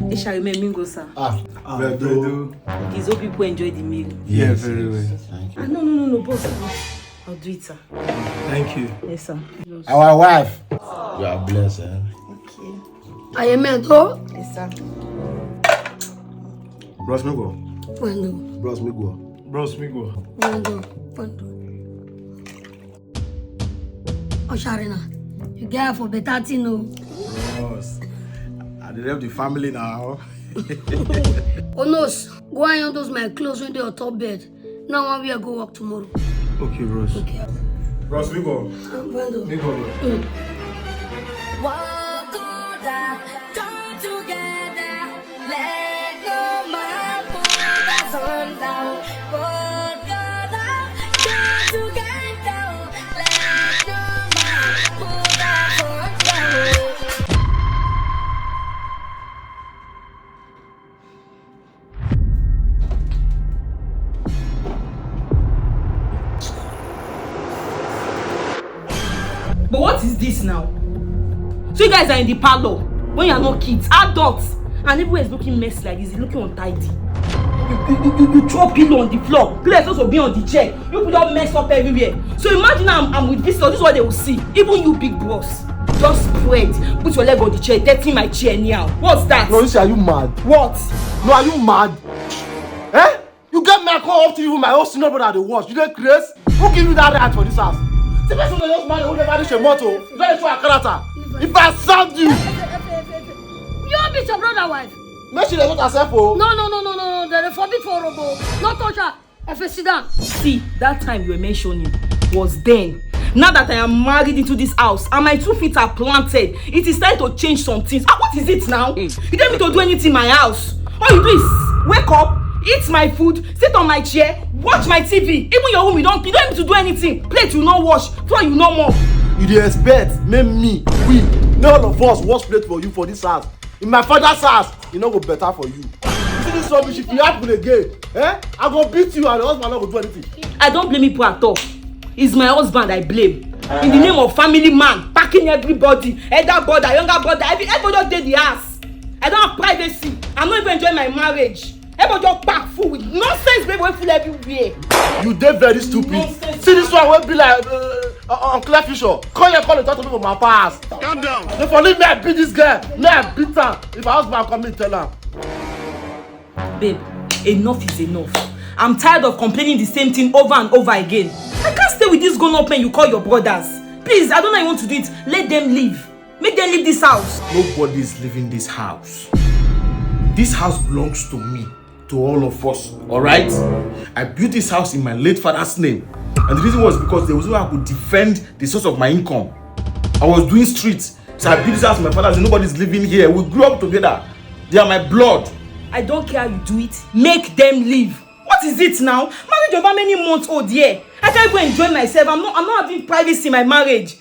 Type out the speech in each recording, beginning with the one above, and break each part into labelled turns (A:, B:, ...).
A: Mingo, sir.
B: Bredo.
A: Please hope people enjoy the meal.
B: Yeah, very well.
C: Thank you.
A: No, boss. I'll do it, sir.
B: Thank you.
A: Yes, sir.
C: Our wife. You are blessed, eh?
A: Okay.
D: I am a dog.
A: Yes, sir.
B: Bros me go.
D: Wando.
B: Bros me go. Bros me go.
D: Wando. Osharina, you get for better thing, no?
B: Bros. I did have the family now.
D: Oh no, go and those my clothes when they are top bed. Now I will go work tomorrow.
B: Okay, Bros.
D: Okay.
B: Bros me go.
D: Wando.
B: Me go, bro.
E: Walk on down, come together. Let go man put us on down. Walk on down, come together. Let go man put us on down.
A: But what is this now? So you guys are in the parlor when you are not kids, adults, and everywhere is looking messy like this. It's looking untidy. You throw pillow on the floor. Pillow is supposed to be on the chair. You put all mess up everywhere. So imagine I'm with visitors. This is what they will see. Even you, big boss, just spread. Put your leg on the chair. Dirty my chair anyhow. What's that?
F: No, are you mad?
A: What?
F: No, are you mad? Eh? You get me a call up to you, my own senior brother, the watch. You don't crazy? Who give you that right for this house? The person that just married who never reach a motto. You don't show a character. If I served you,
D: You want be your brother wife?
F: make sure they not herself. Oh.
D: No. They forbid for Robo. Not touch her. If you sit down.
A: See, that time you were mentioning was then. Now that I am married into this house and my 2 feet are planted, it is time to change some things. What is it now? You don't need to do anything in my house. All you do is wake up, eat my food, sit on my chair, watch my TV. Even your room, you don't need to do anything. Plate you not wash, floor you no more.
F: You dey expect, make me, we, none of us wash plate for you for this house. In my father's house, it no go better for you. You see this rubbish, if you happen again, I go beat you and the husband no go do anything.
A: I don't blame people at all. It's my husband I blame. In the name of family man, packing everybody, elder brother, younger brother, everybody just did the ass. I don't have privacy. I'm not even enjoying my marriage. Everybody just pack food with nonsense, baby, wey full everywhere.
F: You dey very stupid.
A: Nonsense.
F: See this one wey be like Uncle Fisher. Call and talk to me for my past.
B: Calm down.
F: They for leave me I beat this girl. Me I beat her. If her husband come in, tell her.
A: Babe, enough is enough. I'm tired of complaining the same thing over and over again. I can't stay with these grown-up men you call your brothers. Please, I don't know how you want to do it. Let them leave. Make them leave this house.
C: Nobody is leaving this house. This house belongs to me, to all of us, alright? I built this house in my late father's name. And the reason was because there was no way I could defend the source of my income. I was doing streets. So I built this house with my father, so nobody's living here. We grew up together. They are my blood.
A: I don't care how you do it. Make them leave. What is it now? Marriage over many months old, yeah. I can't even enjoy myself. I'm not having privacy in my marriage.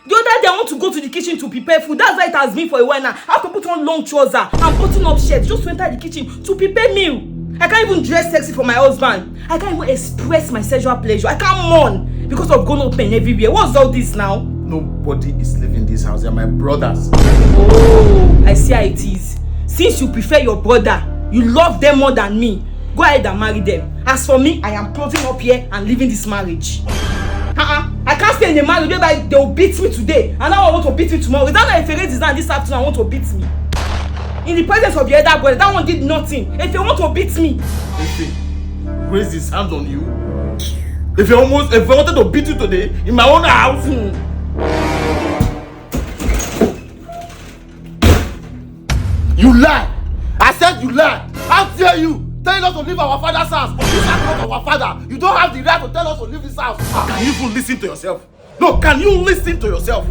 A: The other day I want to go to the kitchen to prepare food. That's why it has been for a while now. I have to put on long trousers and button up shirts just to enter the kitchen to prepare meal. I can't even dress sexy for my husband. I can't even express my sexual pleasure. I can't mourn because of grown-up men everywhere. What's all this now?
C: Nobody is leaving this house. They are my brothers.
A: Oh, I see how it is. Since you prefer your brother, you love them more than me. Go ahead and marry them. As for me, I am closing up here and leaving this marriage. I can't stay in a marriage whereby they will beat me today and now I want to beat me tomorrow. Is that not if Ferret is down this afternoon, I want to beat me? In the presence of your elder brother, that one did nothing. If you want to beat me,
C: If he raised his hands on you, if I wanted to beat you today in my own house,
F: You lie. I said you lie. How dare you? Telling us to leave our father's house. This is not our father. You don't have the right to tell us to leave this house.
C: can you even listen to yourself? No, can you listen to yourself?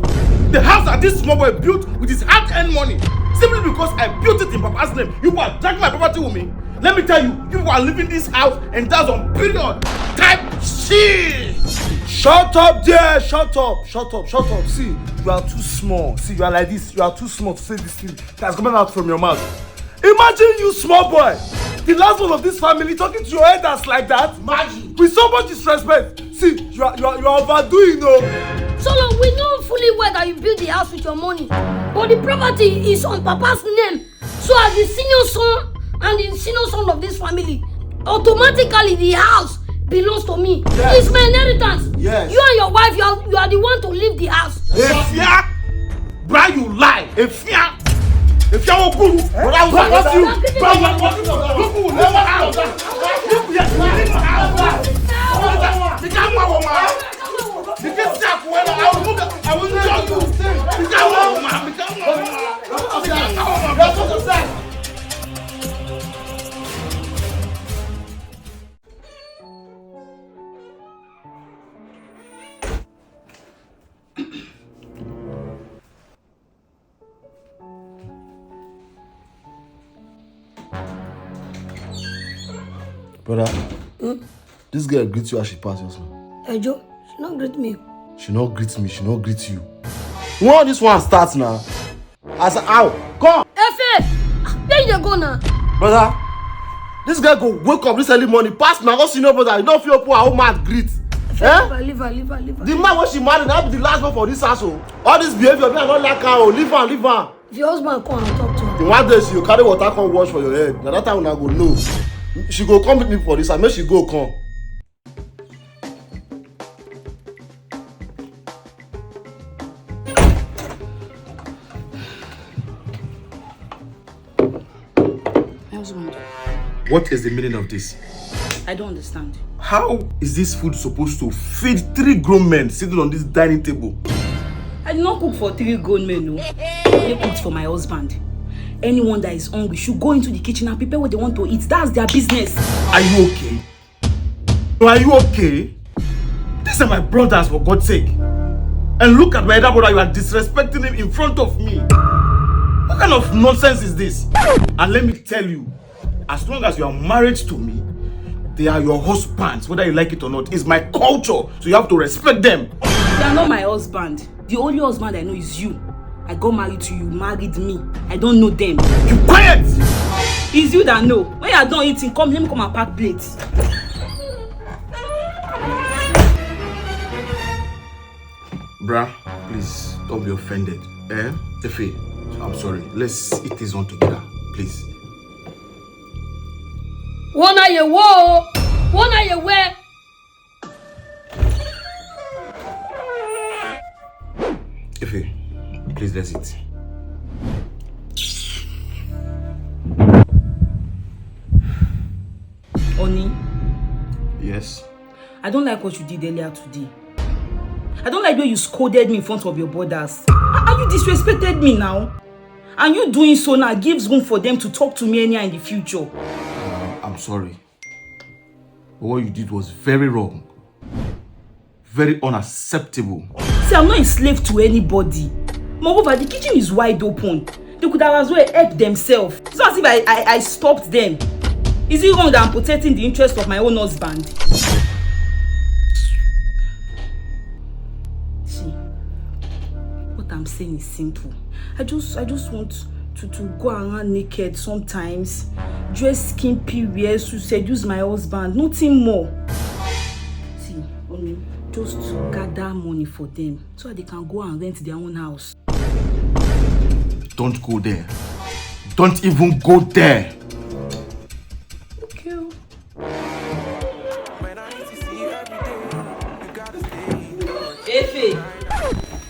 C: The house that this small boy built with his hard-earned money, simply because I built it in Papa's name, you are dragging my property with me. Let me tell you, you are leaving this house and that's on period type shit.
F: Shut up there. Shut up. See, you are too small. See, you are like this. You are too small to say this thing that's coming out from your mouth. Imagine you, small boy, the last one of this family, talking to your elders like that.
C: Imagine.
F: With so much disrespect. See, you are overdoing, no.
D: Solo, we know fully well that you built the house with your money. But the property is on Papa's name. So as the senior son and the senior son of this family, automatically the house belongs to me.
F: Yes.
D: It's my inheritance.
F: Yes.
D: You and your wife, you are the one to leave the house.
C: Efia, bra, you lie. Efia will good. But I will support you. Bra, you are working for that. Look who will leave my house. Look, yes, you leave my house. You can't move on, man. You can't stop when I will move. I will judge you. You can't move, man. You can't move, man. You can't move, man. That's what I'm saying.
F: Brother, this girl greets you as she passes.
D: Hey Joe, she not greet me.
F: She not greet me, she not greet you. You want this one starts now? I said, ow, come!
D: Efe, where you dey go now?
F: Brother, this girl go wake up this early morning, pass my own senior brother, you don't feel poor, how mad greet.
D: Leave her.
F: The man when she married, that be the last one for this house. All this behavior, me I don't like her, leave her.
D: If your husband come and talk to her.
F: The one day she go carry water come wash for your head. Now that time when I go know. She go come with me for this, and make she go come.
C: What is the meaning of this?
A: I don't understand.
C: How is this food supposed to feed 3 grown men sitting on this dining table?
A: I did not cook for 3 grown men, no. I cooked for my husband. Anyone that is hungry should go into the kitchen and prepare what they want to eat. That's their business.
C: Are you okay? Are you okay? These are my brothers, for God's sake. And look at my other brother, you are disrespecting him in front of me. What kind of nonsense is this? And let me tell you, as long as you are married to me, they are your husbands, whether you like it or not. It's my culture, so you have to respect them.
A: They are not my husband. The only husband I know is you. I got married to you, married me. I don't know them.
C: You quiet!
A: It's you that know. When you are done eating, come, let me come and pack plates.
C: Bruh, please, don't be offended. Efe, I'm sorry. Let's eat this one together, please.
D: One eye wo, one eye where?
C: Efe, please, let's eat.
A: Oni,
C: Yes?
A: I don't like what you did earlier today. I don't like the way you scolded me in front of your brothers. And you disrespected me now. And you doing so now gives room for them to talk to me anyhow in the future.
C: I'm sorry. But what you did was very wrong. Very unacceptable.
A: See, I'm not a slave to anybody. Moreover, the kitchen is wide open. They could have as well helped themselves. It's not as if I stopped them. Is it wrong that I'm protecting the interest of my own husband? See, what I'm saying is simple. I just want to go around naked sometimes, dress skimpy wears to seduce my husband, nothing more. See, just to gather money for them so that they can go and rent their own house.
C: Don't go there. Don't even go there.
A: Okay.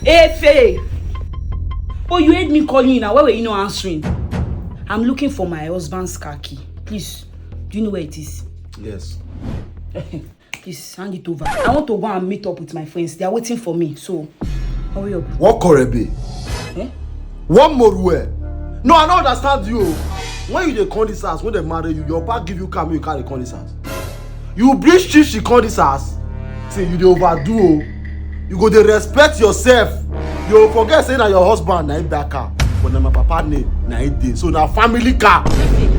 A: Efe! Oh, you heard me calling you now. Why were you not answering? I'm looking for my husband's car key. Please, do you know where it is?
F: Yes.
A: Please, hand it over. I want to go and meet up with my friends. They are waiting for me, so hurry up.
F: What Korebe? What Morue? No, I don't understand you. When you dey come this house, when they marry you, your papa give you car, you carry come this house. You bring she come this house. Say you dey overdo o. You go dey respect yourself. You forget say na your husband na him that car, but na my papa name na him dey. So na family car.
A: Wait.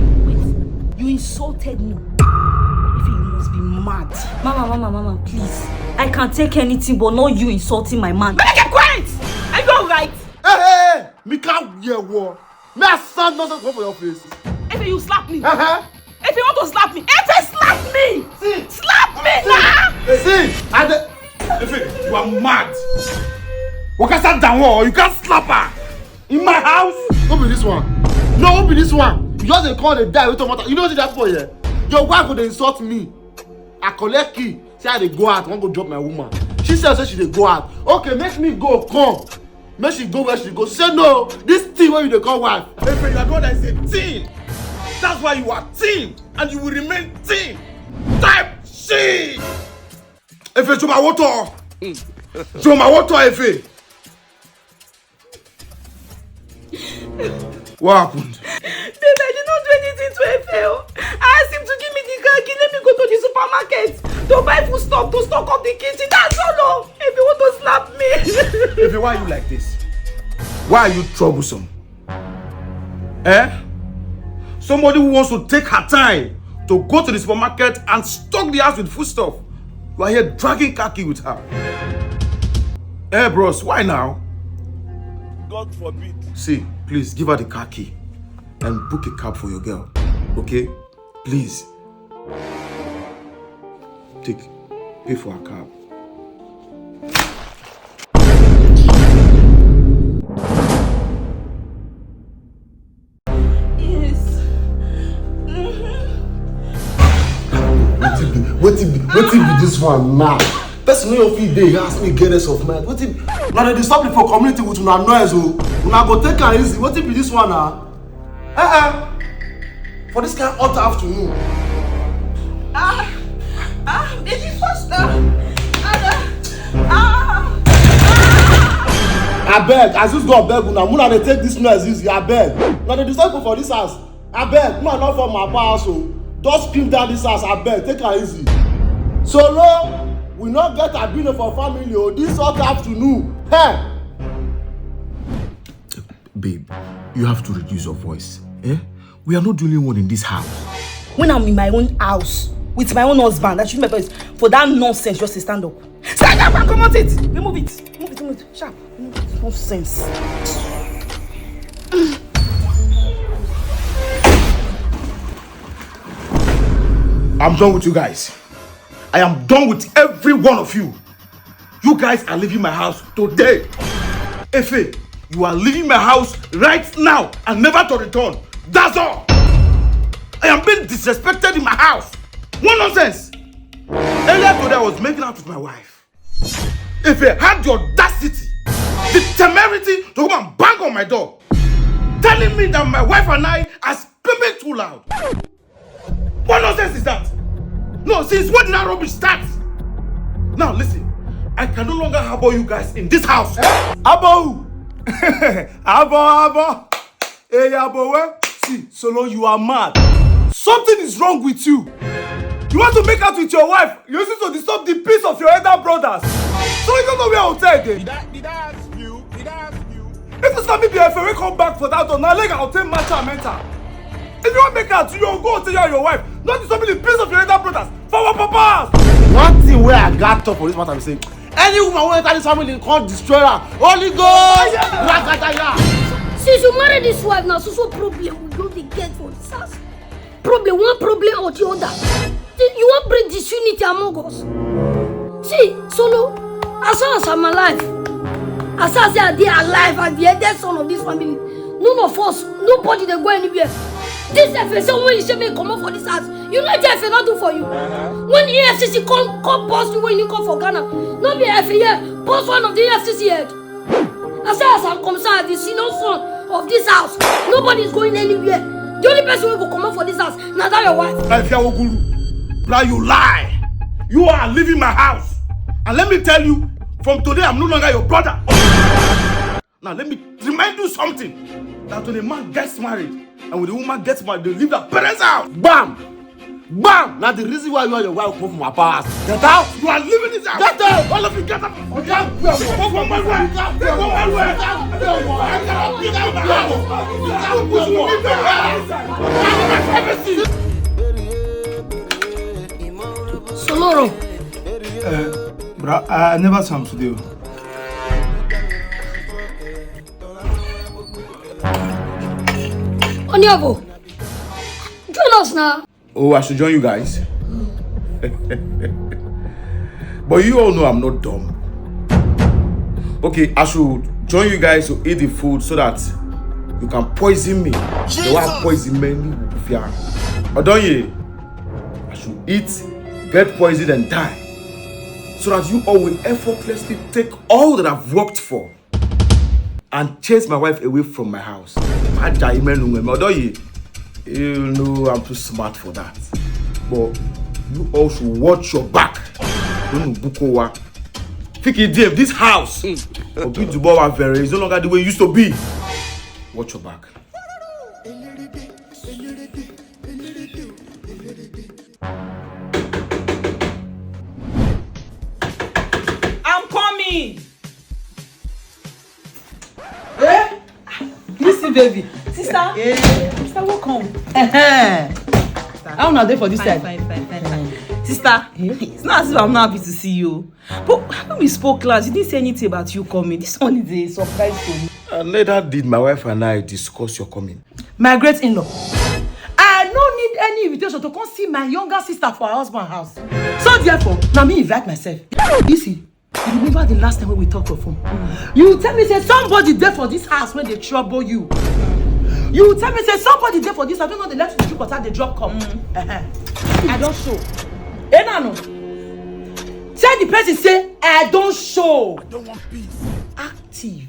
A: You insulted me. Efe, you must be mad. Mama, please. I can't take anything but not you insulting my man. Make it quiet! Are you alright?
F: Hey! Me can't hear what. Me a sound nonsense go for your face.
A: Efe, you slap me. Efe, you want to slap me? Efe, slap me!
F: See.
A: Slap me now!
F: See. And
C: Efe, you are mad. You can't stand down or you can't slap her. In my house?
F: Who be this one? No, who be this one? You just dey call the die with tomato. You know what that for here? Your wife go dey insult me. I collect key. Say I dey go out. I wan go drop my woman. She say she dey go out. Okay, make me go. Come. Make she go where she go. She say no. This thing wey you dey call wife.
C: Hey, friend, you are the one that is a teen. That's why you are teen, and you will remain teen. Type shit. Efe, show my water. Show my water, Efe. What happened?
A: Babe, I did not do anything to Efe. I asked him to give me the car key. Let me go to the supermarket to buy food stuff to stock up the kitchen. That's all. Efe want to slap me.
C: Efe, why are you like this? Why are you troublesome? Eh? Somebody who wants to take her time to go to the supermarket and stock the house with food stuff. You are here dragging khaki with her. Eh, bros, why now?
F: God forbid.
C: See, please give her the car key and book a cab for your girl. Okay? Please. Pay for her cab.
A: Yes.
F: What if be this one now? Person wey your feet dey ask me get less of mind. What if now they stop me for community with una noise o? Una go take am easy. What if be this one now? For this kind of hot afternoon.
A: Baby, first
F: Abeg, as this go beg una, una dey take this noise easy. Abeg, na dey disturb people for this house. Abeg, una not for my house o. Just pin down this house. Abeg, take am easy. Solo, we no get abino for family o. This hot afternoon. Hey.
C: Babe, you have to reduce your voice. Eh? We are not the only one in this house.
A: when I'm in my own house with my own husband, I should my voice for that nonsense. Just to stand up. Stand up and come out it. Remove it. Remove it. Sharp. Remove it. Nonsense.
C: I'm done with you guys. I am done with every one of you. You guys are leaving my house today. Efe, you are leaving my house right now and never to return. That's all. I am being disrespected in my house. One nonsense. Earlier today I was making out with my wife. Efe had the audacity, the temerity to come and bang on my door, telling me that my wife and I are screaming too loud. What nonsense is that? No, since when did that rubbish start? Now listen, I can no longer harbor you guys in this house.
F: Abo! Abo! Hey, Abo, see, Solo, you are mad. Something is wrong with you. You want to make out with your wife. You used to disturb the peace of your elder brothers. So you don't know where I'll take it.
B: Did I ask you?
F: If it's not me, be a ferry come back for that door. Now, like I'll take matcha and mental. If you want to make out, you go tell you and your wife. Not disturbing the peace of your elder brothers. For our papas. One thing where I got top for this matter, I'm saying, any woman who enter this family can't destroy her. Holy Ghost!
D: Since you married this wife now, so problem we go to get for this house. Problem, one problem or the other. You won't bring disunity among us. See, Solo, as long as I'm alive, as long as I am alive, I'm the eldest son of this family. None of us, nobody they go anywhere. This FSA, when you say me come up for this house, you know what FSA not do for you. When EFCC come boss you when you come for Ghana, not be FSA, boss one of the EFCC head. As far as I'm concerned, the senior son of this house, nobody is going anywhere. The only person who will come up for this house, now that your wife.
C: Now you lie. You are leaving my house. And let me tell you, from today I'm no longer your brother. Now let me remind you something. That when a man gets married and when a woman gets married, they leave their parents out.
F: Bam! Bam! Now the reason why you and your wife come from my past. Get out!
C: You are leaving this house.
F: Get out!
C: All of you get out.
F: You can't go
C: Go my way. Go my way.
D: Soloro.
F: Bro, I never saw him today.
D: Onyabo, join us now.
C: Oh, I should join you guys. But you all know I'm not dumb. Okay, I should join you guys to eat the food so that you can poison me. The one poison many fear. Odonye, I should eat, get poisoned and die. So that you all will effortlessly take all that I've worked for and chase my wife away from my house. Odonye, you know I'm too smart for that. But you all should watch your back. Fiki Dave, this house is no longer the way it used to be. Watch your back.
A: I'm coming. Eh? Listen, baby. Sister, sister, welcome. How are you for this side? Fine. Sister, it's not as if I'm not happy to see you. But when we spoke last, you didn't say anything about you coming. This one is a surprise to me.
C: Neither did my wife and I discuss your coming.
G: My great-in-law, I don't need any invitation to come see my younger sister for her husband's house. So therefore, now me invite myself. You see, you remember the last time when we talked on phone? You tell me say somebody there for this house when they trouble you. You tell me say somebody there for this house. I don't know the left to drip water they drop come. I don't show. Eh no. Tell the person say I don't show. I don't want peace. Active.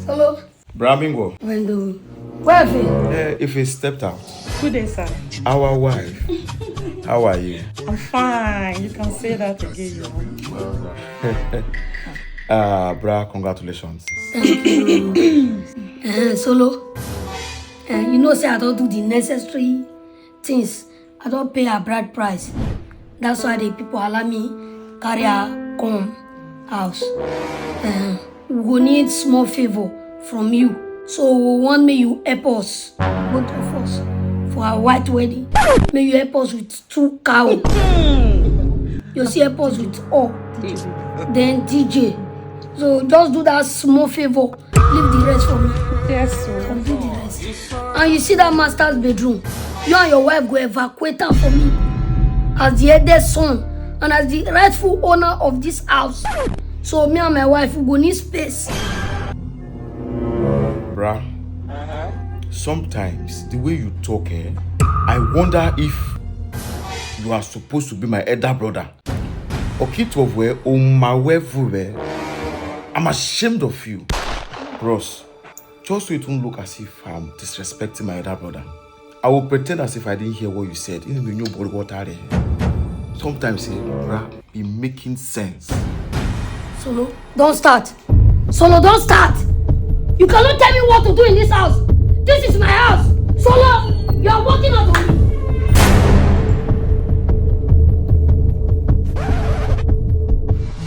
D: Hello.
C: Bramingo,
D: Wendo. Where have you?
C: if he stepped out,
G: Good day, sir.
C: our wife, how are you?
G: I'm fine. You can say that again.
C: Bra, congratulations.
D: Solo. You know, say I don't do the necessary things. I don't pay a bride price. That's why the people allow me carry her come house. We go need small favor from you. So we want me you help us, both of us, for our white wedding. May you help us with 2 cows. You see, help us with all. Then DJ. So just do that small favor. Leave the rest for me.
G: Yes, sir.
D: Complete the rest. And you see that master's bedroom. You and your wife go evacuate her for me as the eldest son and as the rightful owner of this house. So me and my wife will go need space.
C: Bra, sometimes the way you talk, I wonder if you are supposed to be my elder brother. I'm ashamed of you. Bros, just so it won't look as if I'm disrespecting my elder brother, I will pretend as if I didn't hear what you said. Sometimes, bra, be making sense.
D: Solo, don't start. Solo, don't start. You cannot tell me what to do in this house. This is my house. Solo, you are working out on me.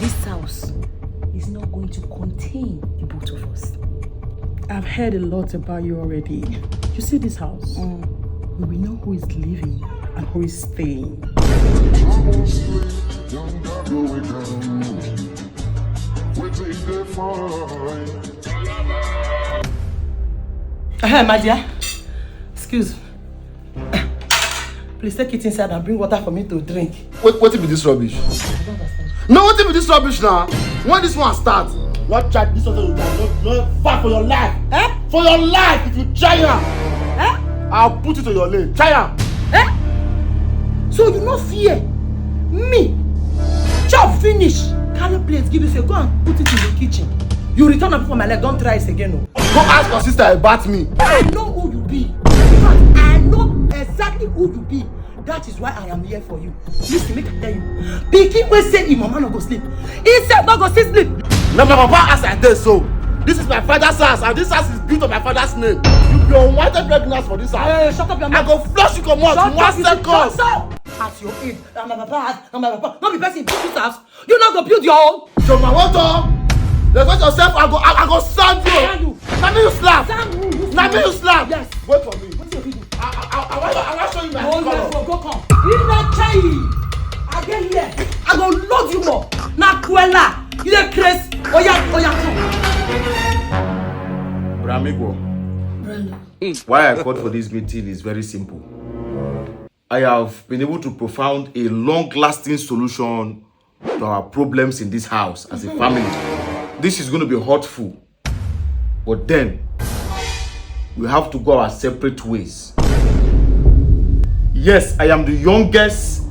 G: This house is not going to contain the both of us. I've heard a lot about you already. You see this house? We will know who is living and who is staying. My dear, excuse. Please take it inside and bring water for me to drink.
F: What be this rubbish? No, what be this rubbish now? When this one starts, what try this one you don't fight for your life. For your life, if you try her, I'll put it to your lane. Try her.
G: So you no fear me? Chop finish. Carry plates, give you say go and put it in the kitchen. You return up for my leg, don't try it again. No.
F: Go ask your sister about me.
G: I know who you be. Because I know exactly who you be. That is why I am here for you. Listen, make I tell you. Pikin wey say him mama no go sleep. He said no go still sleep.
F: Now my papa ask like this, so this is my father's house and this house is built on my father's name. You be unwanted pregnant for this house.
G: Shut up your mouth.
F: I go flush you come out in 1 second.
G: Shut up. At your age, and my papa, not be person build this house. You not go build your own.
F: So my water. Respect yourself. I go sand you. Now me you slap. Now me you slap.
G: Yes.
F: Wait for me.
G: What do you do?
F: I want to show you my
G: Oh,
F: color.
G: yes, go come. You not try. I get here. I go load you more. Na kuela. You dey crazy. Oya, come.
C: Bramigo,
D: Brandon.
C: why I called for this meeting is very simple. I have been able to profound a long-lasting solution to our problems in this house as a family. This is going to be hurtful, but then we have to go our separate ways. Yes, I am the youngest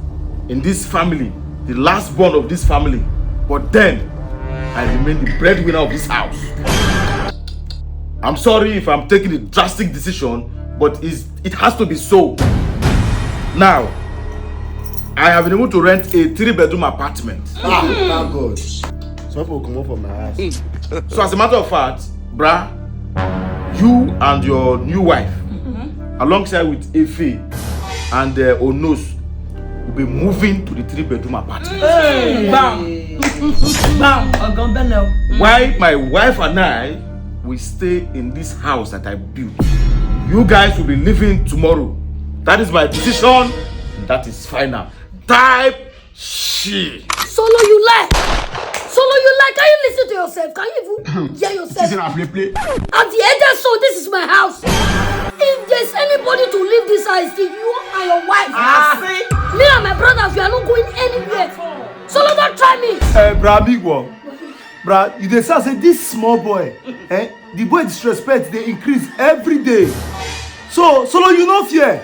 C: in this family, the last born of this family, but then I remain the breadwinner of this house. I'm sorry if I'm taking a drastic decision, but it has to be so. Now, I have been able to rent a 3-bedroom apartment.
B: Thank God. Some people come up from my house.
C: So as a matter of fact, brah, you and your new wife, alongside with Efe and Onos, will be moving to the 3-bedroom apartment.
G: Bam.
C: While my wife and I will stay in this house that I built. You guys will be leaving tomorrow. That is my decision, and that is final. Type shit.
D: Solo, you lie. Can you listen to yourself? Can you even hear yourself? At the elder son, this is my house. If there's anybody to leave this house, it's you and your wife. Me and my brothers, we are not going anywhere. Solo, don't try me.
F: Bra, big one. Bra, you dey say this small boy, the boy disrespect they increase every day. So you no fear.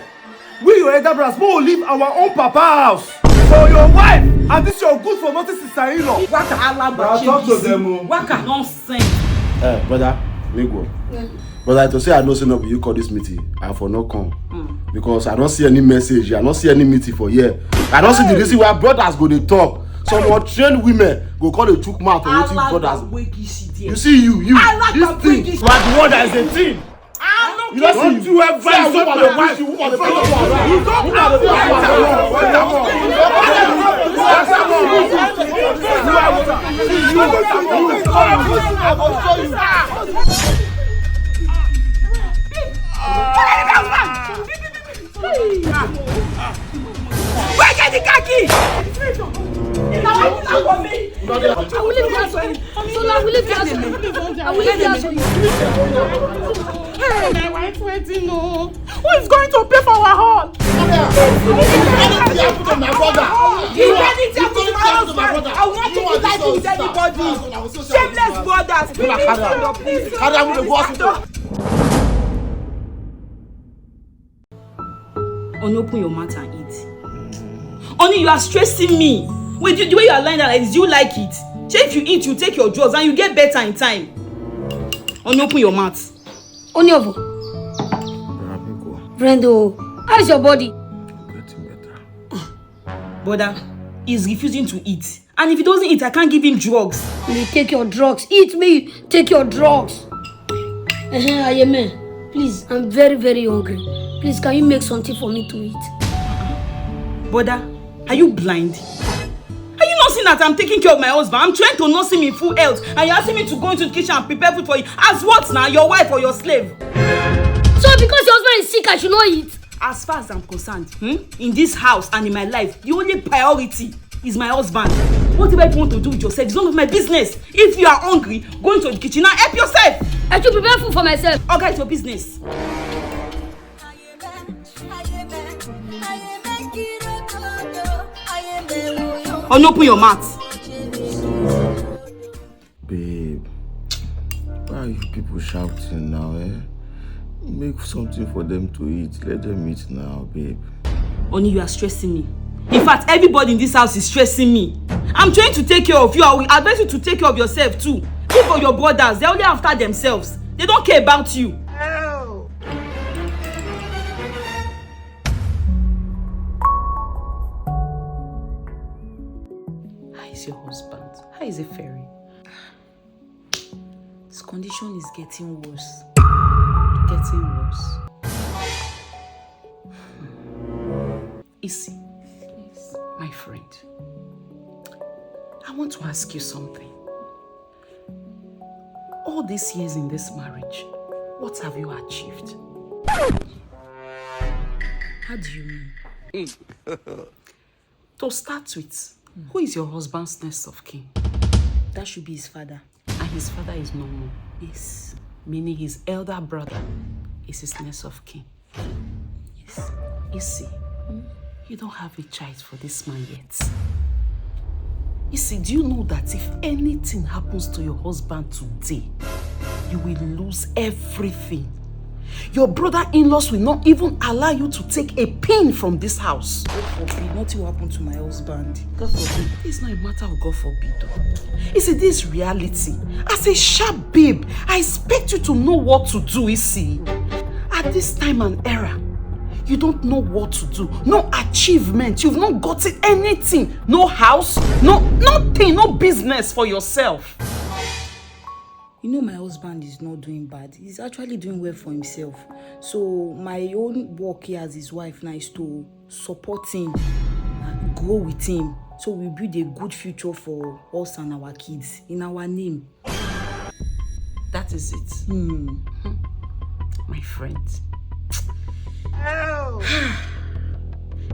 F: We your elder brothers will leave our own papa house for your wife, and this your good for nothing sister-in-law.
A: Waka alaba.
F: Bra, talk to them.
A: Waka nonsense.
B: Brother, make go. Brother, to say I know say no, you call this meeting, I for no come. Because I don't see any message, I don't see any meeting for here. I don't see the reason why brothers go to talk. Some more trained women go call the chook mouth and waiting brothers. You see you, this thing.
C: You are the one that is a team. You don't see you ever insult my wife. You don't
A: Where get the khaki?
D: I will leave the house for you. Solo, I will leave the house for you. I will leave the house for you.
A: Hey, my wife waiting. No. Who is going to pay for our hall?
B: Anything happen to my brother?
A: If anything happens to my husband, I will not take it with anybody. Shameless brothers. Please stand up. Only open your mouth and eat. Only you are stressing me. Wait, the way you are lying down like this, do you like it? If you eat, you take your drugs and you get better in time. Only open your mouth.
D: Onyovo. Brendo, how's your body?
B: Getting better.
A: Brother, he's refusing to eat. And if he doesn't eat, I can't give him drugs.
D: Me take your drugs. Eat me. Take your drugs. Ayeme, please, I'm very, very hungry. Please, can you make something for me to eat?
A: Brother, are you blind? Are you not seeing that I'm taking care of my husband? I'm trying to nurse him in full health. And you're asking me to go into the kitchen and prepare food for you. As what now? Your wife or your slave?
D: So because your husband is sick, I should not eat?
A: As far as I'm concerned, in this house and in my life, the only priority is my husband. Whatever you want to do with yourself is none of my business. If you are hungry, go into the kitchen and help yourself.
D: I should prepare food for myself.
A: Okay, it's your business. Or no, open your mouth.
B: Babe, why are you people shouting now, Make something for them to eat. Let them eat now, babe.
A: Only you are stressing me. In fact, everybody in this house is stressing me. I'm trying to take care of you. I will advise you to take care of yourself too. Keep for your brothers. They're only after themselves. They don't care about you. How is your husband? How is it faring? His condition is getting worse. Issy, my friend, I want to ask you something. All these years in this marriage, what have you achieved? How do you mean? To start with, who is your husband's next of kin? That should be his father. And his father is no more. Yes. Meaning his elder brother is his next of kin. Yes. You see,
G: You don't have a child for this man yet. You see, do you know that if anything happens to your husband today, you will lose everything? Your brother-in-laws will not even allow you to take a pin from this house.
A: God forbid, nothing will happen to my husband.
G: God forbid. It's not a matter of God forbid. You see, this is reality. As a sharp babe, I expect you to know what to do, you see. At this time and era, you don't know what to do. No achievement. You've not gotten anything. No house, nothing, no business for yourself.
A: You know my husband is not doing bad. He's actually doing well for himself. So my own work here as his wife now is to support him, grow with him. So we build a good future for us and our kids in our name.
G: That is it. My friend.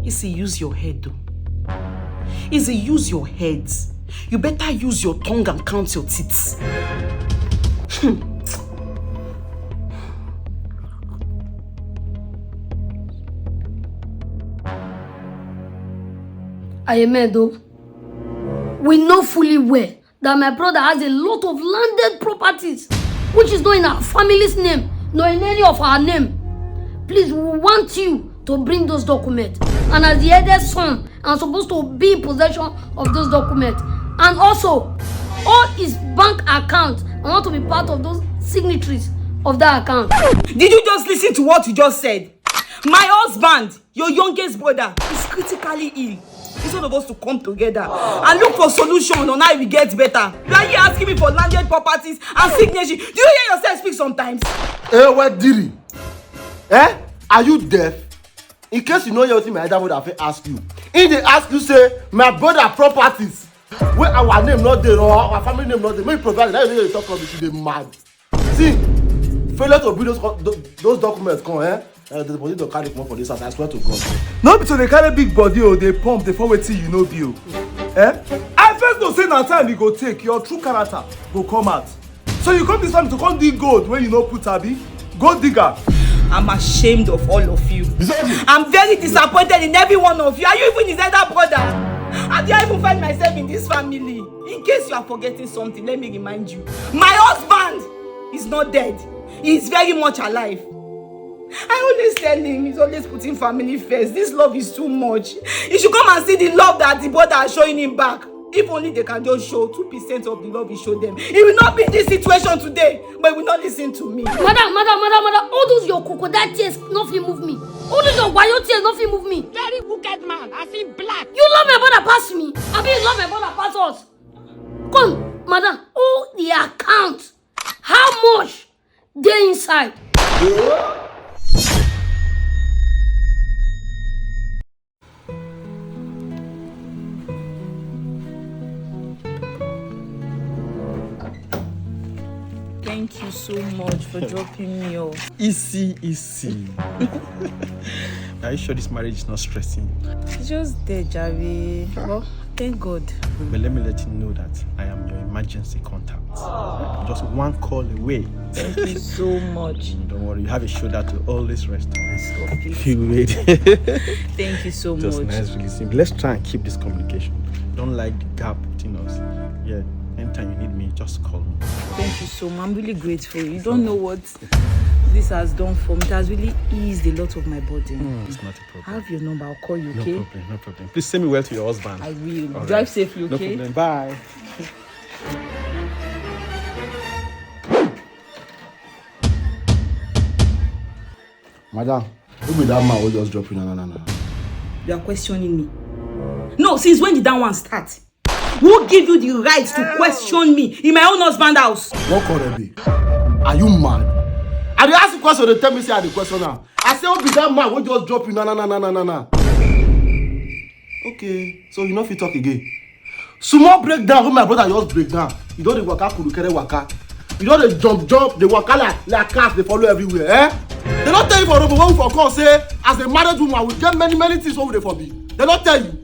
G: You see, use your head though. You see, use your head. You better use your tongue and count your teeth.
D: Ayemedo, we know fully well that my brother has a lot of landed properties, which is not in our family's name, nor in any of our name. Please, we want you to bring those documents. And as the eldest son, I'm supposed to be in possession of those documents. And also, all his bank accounts, I want to be part of those signatories of that account.
A: Did you just listen to what you just said? My husband, your youngest brother, is critically ill. It's all of us to come together and look for solutions on how we get better. You are here asking me for landed properties and signature. Do you hear yourself speak sometimes?
B: What did Are you deaf? In case you know your thing, my dad would have asked you. If they ask you, say, my brother properties, where our name not there or our family name not there, maybe provide that you talk about it, they mad. See, failure to bring those documents come, the body to carry come for this house, I swear to God.
F: No be so they carry big body or they pump the forward till you know deal. I first don't say na time you go take your true character go come out. So you come this time to come dig gold when you know put abi, gold digger.
A: I'm ashamed of all of you. I'm very disappointed in every one of you. Are you even his elder brother? How do I even find myself in this family? In case you are forgetting something, let me remind you. My husband is not dead. He is very much alive. I always tell him he's always putting family first. This love is too much. You should come and see the love that the brother is showing him back. If only they can just show 2% of the love he showed them. He will not be in this situation today, but he will not listen to me.
D: Madam, all those your crocodile tears nothing move me. All those your wayo tears nothing move me.
H: Very wicked man, I see black.
D: You love my brother past me. I mean, you love my brother past us. Come, madam, all the accounts. How much they inside?
A: Thank you so much for dropping me off.
C: Easy. Are you sure this marriage is not stressing you?
A: It's just there, Javi. Well, thank God.
C: But let me let you know that I am your emergency contact. I'm just one call away.
A: Thank you so much.
C: Don't worry, you have a shoulder to always rest on.
A: Stop it.
C: You wait.
A: Thank you so
C: Just
A: much.
C: nice releasing. Let's try and keep this communication. Don't like the gap between us. Yeah, anytime you need me, just call me.
A: Thank you so much. I'm really grateful. You don't know what this has done for me. It has really eased a lot of my burden.
C: It's not a
A: I
C: problem.
A: have your number. I'll call you, okay?
C: No problem. Please send me well to your husband.
A: I will.
C: All
A: Drive
C: right.
A: safely,
C: No
A: okay?
C: problem. Bye.
B: Madam, who be that man who just drop you? No.
A: You are questioning me. No, since when did that one start? Who give you the right to question me in my own husband's house?
B: What could it be? Are you mad? I dey ask you question, they tell me say I dey question now. I say, who be that man who just drop you? No. Okay, so you know if you talk again. Small breakdown when my brother just break down. You don't dey waka kurukere waka. You don't dey jump, they waka like cats, they follow everywhere, They don't tell you for Robo, when we for call say, as a married woman, we get many things over there for me. They don't tell you.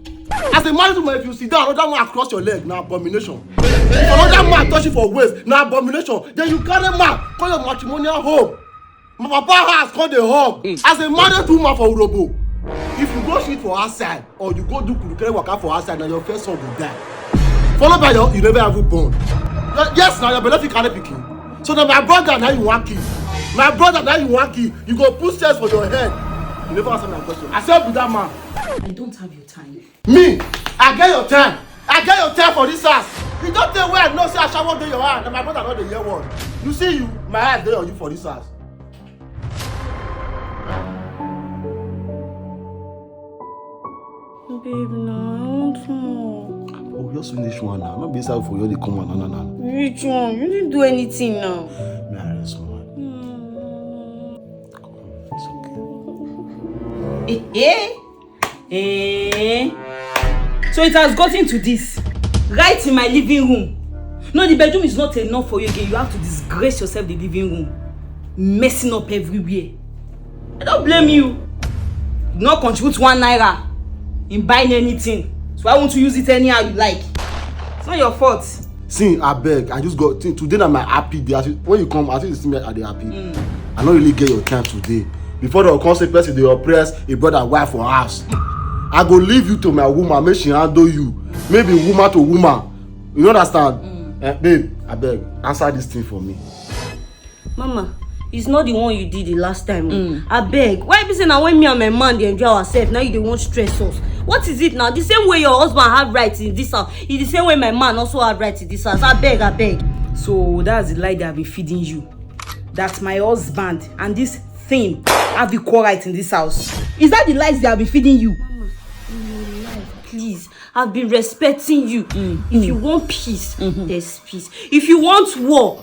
B: As a married woman, if you sit down, another man across your leg, now abomination. If another man touch you for waist, now abomination. Then you carry man, call your matrimonial home. My papa house called the home. As a married woman for Robo. if you go shit for outside or you go do kurukere waka for outside na your first son go die followed by you never have born. Yes na your belle fit carry pikin so na my brother na you wan kill my brother na you wan kill you go put sense for your head. You never answer my question. I said with that man.
A: I don't have your time.
B: Me, I get your time. I get your time for this house. You don't tell where I know say I shall walk in your hand and my brother not the year one. You see you, my eyes dey on you for this house.
A: Babe, no, I want more.
B: Oh, just finish one now. Not be inside for you to come on. No.
A: Which one? You didn't do anything now.
B: May I rest one? Come on, it's okay.
A: So it has gotten to this. Right in my living room. No, the bedroom is not enough for you again. You have to disgrace yourself in the living room. Messing up everywhere. I don't blame you. You not contribute 1 naira in buying anything. So why won't you use it anyhow you like? It's not your fault.
B: See, I beg. I just got today na my happy day. When you come, I think you see me at the happy. I don't really get your time today. Before the consequences, they oppress a brother wife for house. I go leave you to my woman, make she handle you. Maybe woman to woman. You understand? Babe, I beg, answer this thing for me.
I: Mama, it's not the one you did the last time. I beg. Why be saying now when me and my man they enjoy ourselves, now you don't want stress us? What is it now? The same way your husband have rights in this house, it's the same way my man also have rights in this house. I beg.
A: So that's the lie they have been feeding you. That my husband and this thing have equal rights in this house. Is that the lies they have been feeding you?
I: Mama, in your life, please. I've been respecting you. If you want peace, there's peace. If you want war,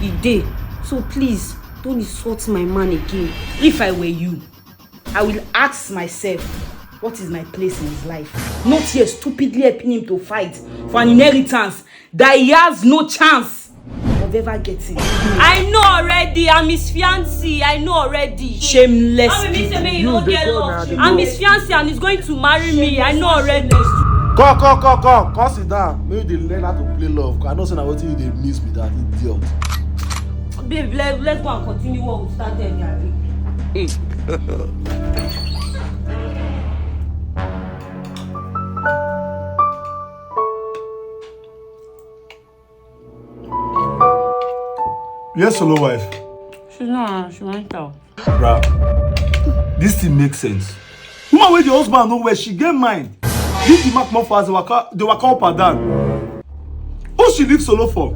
I: you dey. So please, don't insult my man again.
A: If I were you, I will ask myself, what is my place in his life? Not here stupidly helping him to fight for an inheritance that he has no chance of ever getting.
I: I know already. I'm his fiancé. I know already.
A: Shameless.
I: I'm his fiancé and he's going to marry me. I know already.
B: Come sit down. Maybe they learn how to play love. I know say na wetin you dey miss with that idiot.
I: Babe, let's go and continue what we started here.
F: Yes, solo wife.
I: She's not. She went out.
F: Bruh, this thing makes sense. Woman wey the husband know where she get mind. Leave the mark more fast, they waka up and down. Who she leave solo for?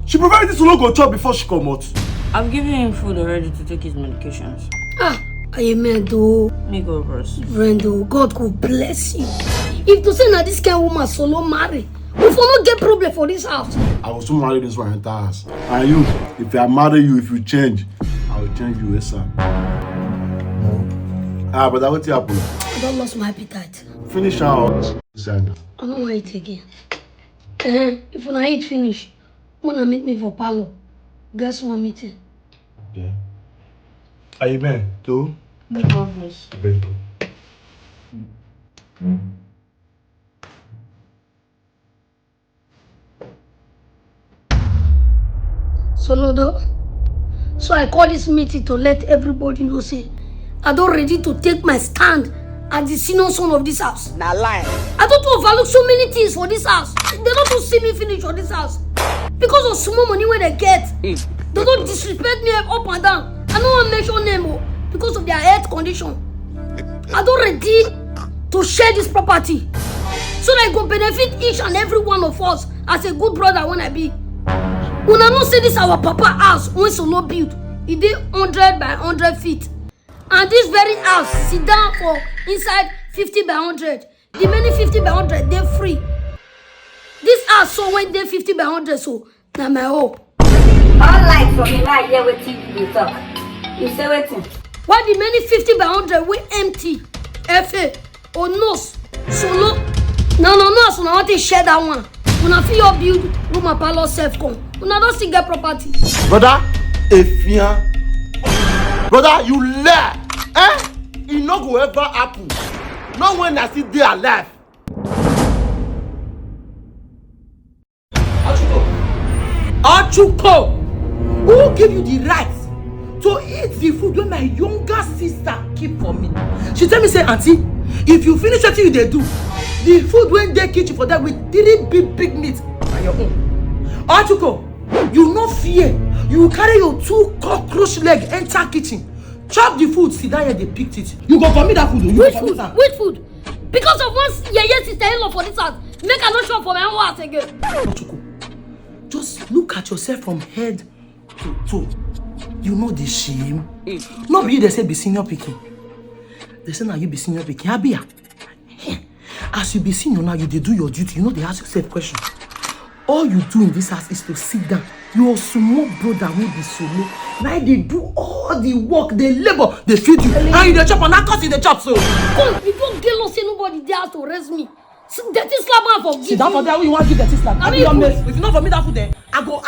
F: She provided this solo go chop before she come out.
I: I've given him food already to take his medications.
D: Amen, though.
I: Me go first.
D: Brendo, God could bless you. If to say na this kind of woman solo marry, we for not get problem for this house.
B: I will soon marry this one entire house. And you, if I marry you, if you change, I will change you, yes, sir. But I will tell you.
D: I don't lost my appetite.
B: Finish out.
D: I don't want it again. If when I eat finish, wanna meet me for parlor. Guess one meeting.
F: Yeah. Amen. Two.
I: Me go first.
D: Solodo. So I call this meeting to let everybody know say I don't ready to take my stand as the senior son of this house.
H: Now lie.
D: I don't overlook so many things for this house. They don't see me finish for this house. Because of small money where they get. They don't disrespect me up and down. I don't want to mention them because of their health condition. I don't ready to share this property. So that I go benefit each and every one of us as a good brother when I be. When I not say this our papa house when solo build, it did 100 by 100 feet. And this very house sit down for inside 50 by 100. The many 50 by 100 they free. This house so when they 50 by 100 so now my hope.
E: All lights for me now hear wetin you talk. You say wetin?
D: Why the many 50 by 100 we empty? FA or nose solo. No, so now I want to share that one. When I feel your build room and parlor self come. When I don't still get property.
B: Brother, Efia. Brother, you lie. It not go ever happen. Not when I see they alive.
G: Ochuko, who give you the right to eat the food wey my younger sister keep for me? She tell me say, auntie, if you finish wetin you dey do, the food wey dey kitchen for that with 3 big meat na your own. Ochuko, you no fear. You carry your 2 cockroach leg enter kitchen, chop the food, sit down here dey pick it. You go vomit that food.
D: Which food? Which food? Because of one yeye sister-in-law for this house, make I no show up for my own house again.
G: Ochuko, just look at yourself from head to toe. You know the shame. No be you dey say be senior pikin. They say now you be senior pikin. Abia. As you be senior now, you dey do your duty. You know they ask yourself question. All you do in this house is to sit down. Your small brother will be solo. Now they do all the work, they labor, they feed you. And you dey chop and that cause you dey chop so.
D: Come, you don't get lost, say nobody there to raise me. Dirty slap man for
G: sit down for there. You want to give dirty slap?
D: I mean,
G: if you not for me that food there, I go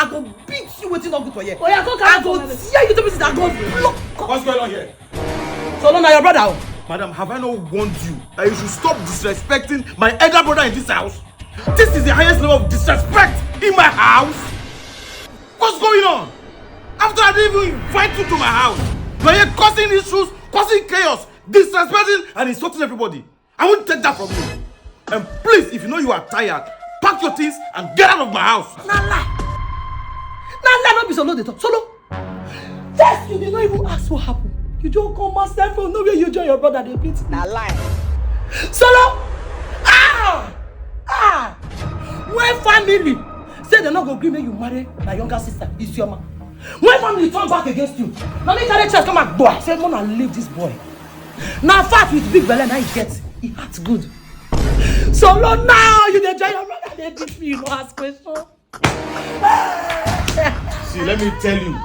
G: beat you waiting not good for you.
D: Oh yeah, go
G: I go tear you to pieces. I go block.
C: What's going on here?
G: So now your brother.
C: Madam, have I not warned you that you should stop disrespecting my elder brother in this house? This is the highest level of disrespect in my house. What's going on? After I didn't even invite you to my house, you're here causing issues, causing chaos, disrespecting and insulting everybody. I won't take that from you. And please, if you know you are tired, pack your things and get out of my house.
G: Nah lie. Nah lie, not be solo they talk. Solo. Yes, you did not even ask what happened. You don't come myself from nowhere. You join your brother. They beat me.
H: Now lie.
G: Solo. When family say they not go agree make you marry my younger sister, it's your man. When family turn back against you, now me carry chest come and boy. Say, Mona, leave this boy. Now fat with big belly, now he gets. He heart's good. Solo now you dey join your brother. They beat me. You no ask question.
C: See, let me tell you,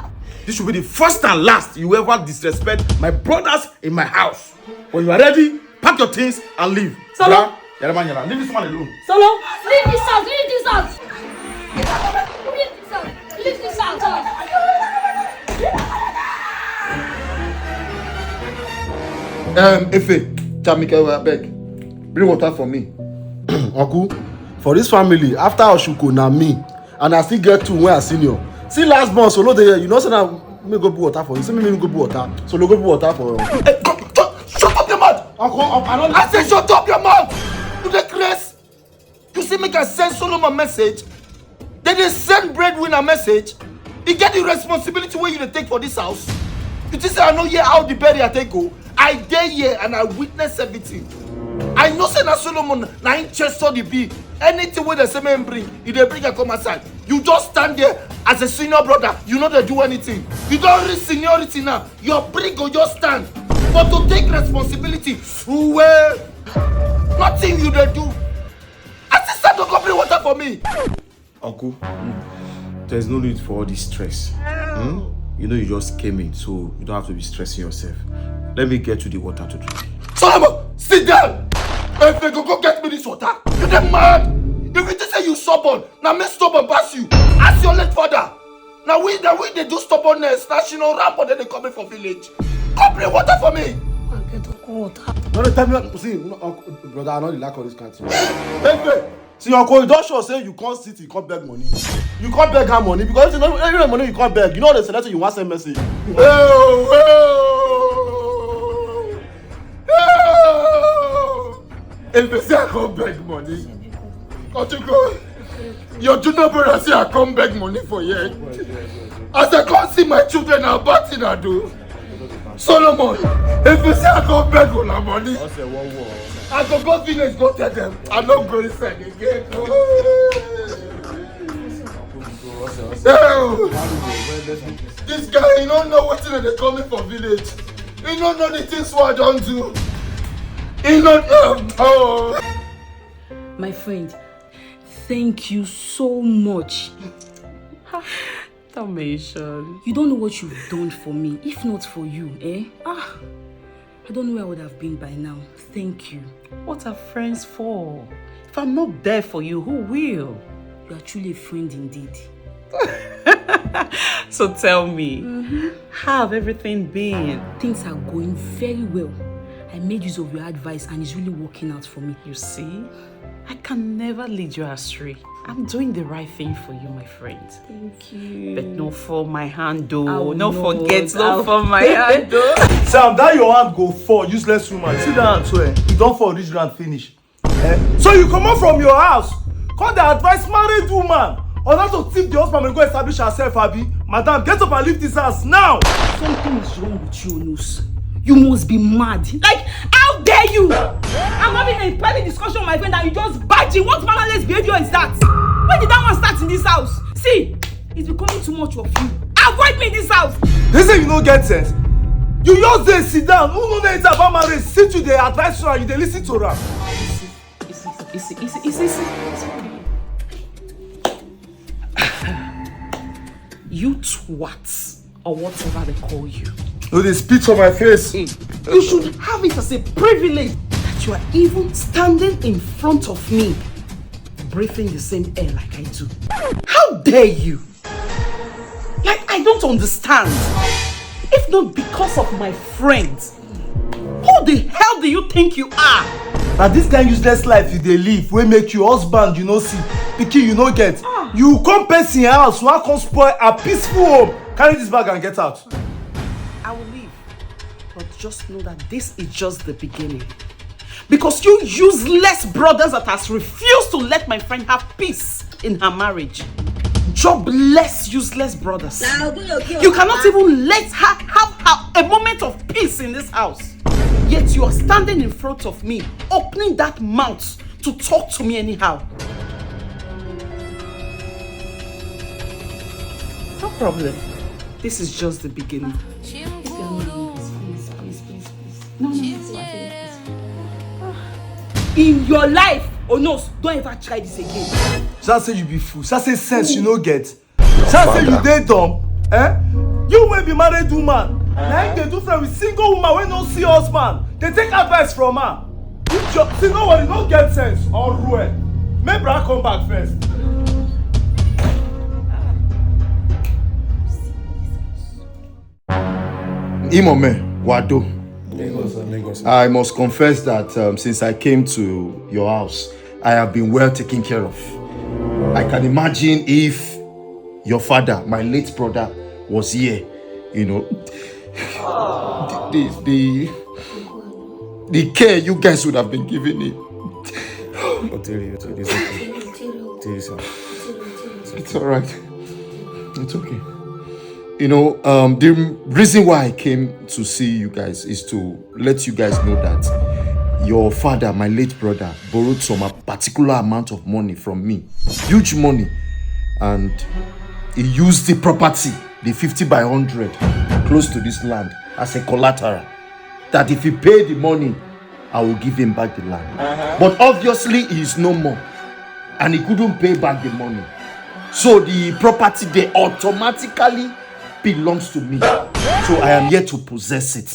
C: this should be the first and last you ever disrespect my brothers in my house. When you are ready, pack your things and leave.
G: Solo.
C: Leave this man alone.
G: Solo.
D: Leave this house, leave this house. Leave this house, leave this house.
B: Efe, Chamike, I beg. Bring water for me. Uncle, for this family, after Oshuko, na me. And I still get 2 when I senior. See last month, Solo there, you know, say now, me go put water for you. See me go put water. Solo go put water for you.
F: Hey, shut up your mouth!
B: Uncle,
F: I said shut up your mouth! You the grace? You see me can send Solomon message. Then they send breadwinner message. He get the responsibility where you dey take for this house. You just say I know here how the berry I take go. I dey here and I witness everything. I know say na Solomon na him chest the bee. Anything wey they say me bring, if they bring and come outside, you just stand there as a senior brother. You know they do anything. You don't reach seniority now. Your bring go just stand. But to take responsibility, well, nothing you dey do. Assistant, don't come bring water for me.
C: Uncle, there's no need for all this stress. You know you just came in, so you don't have to be stressing yourself. Let me get you the water to drink.
F: Solomon, sit down. If you go get me this water, you dey mad. If you just say you stubborn, now me stubborn pass you. Ask your late father. Now we they do stubbornness. National ramp, but then they coming for village. Come bring water for me.
D: I get water.
B: No, tell me, see, uncle, brother, I know you like all this kind of thing.
F: Hey,
B: See, uncle, you don't show say you can't sit, you can't beg money. You can't beg her money because you know every money you can't beg. You know the selector you want send message.
F: If they say I can't beg money, your junior brother say I can't beg money for yet. As I can't see my children, how bad thing I do. Solomon, if you say I can't beg on our money, I can go village, go tell them. I'm not going inside again. This guy, he don't know what they call me for village. He don't know the things what I don't do. He don't know.
A: My friend, thank you so much.
G: Damnation.
A: You don't know what you've done for me. If not for you, I don't know where I would have been by now. Thank you.
G: What are friends for? If I'm not there for you, who will?
A: You are truly a friend indeed.
G: So tell me, how have everything been?
A: Things are going very well. I made use of your advice and it's really working out for me.
G: You see? I can never lead you astray. I'm doing the right thing for you, my friend.
I: Thank you.
G: But no for my hand, though.
I: I'll
G: No
I: not.
G: forget, no for my hand, though.
F: Sam, that your hand go fall, useless woman. See that hand so you don't fall this grand finish. So you come out from your house, come the advice married woman. Or not to tip the husband and go establish herself, Abby. Madam, get up and leave this house now.
A: Something is wrong with you, Nus. You must be mad. Like, how dare you? I'm having a private discussion with my friend and you just badging. What mannerless behavior is that? When did that one start in this house? See, it's becoming too much of you. Avoid me in this house.
F: They say you no get sense. You just dey sit down. Who know anything about marriage? Sit to the advice and you dey listen to her.
G: You twats, or whatever they call you.
F: No, they spit on my face.
G: You should have it as a privilege that you are even standing in front of me, breathing the same air like I do. How dare you? Like, I don't understand. If not because of my friends, who the hell do you think you are?
F: Na this kind useless life you dey live wey make you husband you no see, pikin you no get. You come person house, wan come spoil a peaceful home. Carry this bag and get out.
G: I will leave. But just know that this is just the beginning. Because you useless brothers that has refused to let my friend have peace in her marriage. Jobless, useless brothers. You cannot even let her have a moment of peace in this house. Yet you are standing in front of me, opening that mouth to talk to me anyhow. No problem. This is just the beginning. Please. No.
A: In your life, oh no, don't ever try this again.
F: Just say you be fool. Just say sense you no get. Just say you dey dumb. You wey be married woman. Now you dey do friend with single woman wey no see husband. They take advice from her. You just see no one, no get sense or ruin. Make bra come back first.
B: Imome, Wado.
C: Lagos.
B: I must confess that since I came to your house, I have been well taken care of. I can imagine if your father, my late brother, was here, you know, the care you guys would have been giving me. It's all right. It's okay. You know, the reason why I came to see you guys is to let you guys know that your father, my late brother, borrowed some particular amount of money from me. Huge money. And he used the property, the 50 by 100, close to this land, as a collateral. That if he paid the money, I will give him back the land. But obviously, he is no more. And he couldn't pay back the money. So the property, they automatically belongs to me. So I am here to possess it.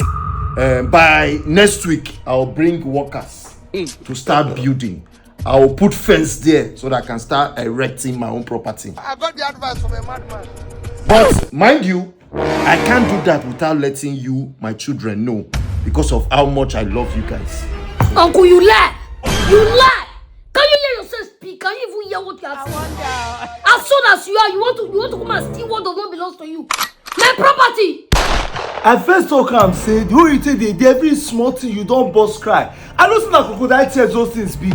B: By next week, I'll bring workers to start building. I'll put fence there so that I can start erecting my own property.
H: I got the advice from a madman.
B: But mind you, I can't do that without letting you, my children, know because of how much I love you guys.
D: Uncle, you lie! You lie! Can you hear yourself speak? Can you even hear what you are saying? As soon as you are, you want to come and steal what does not belong to you. My property!
F: I first talk am say the way you take dey every small thing you don burst cry. I know say na crocodile tears those things be.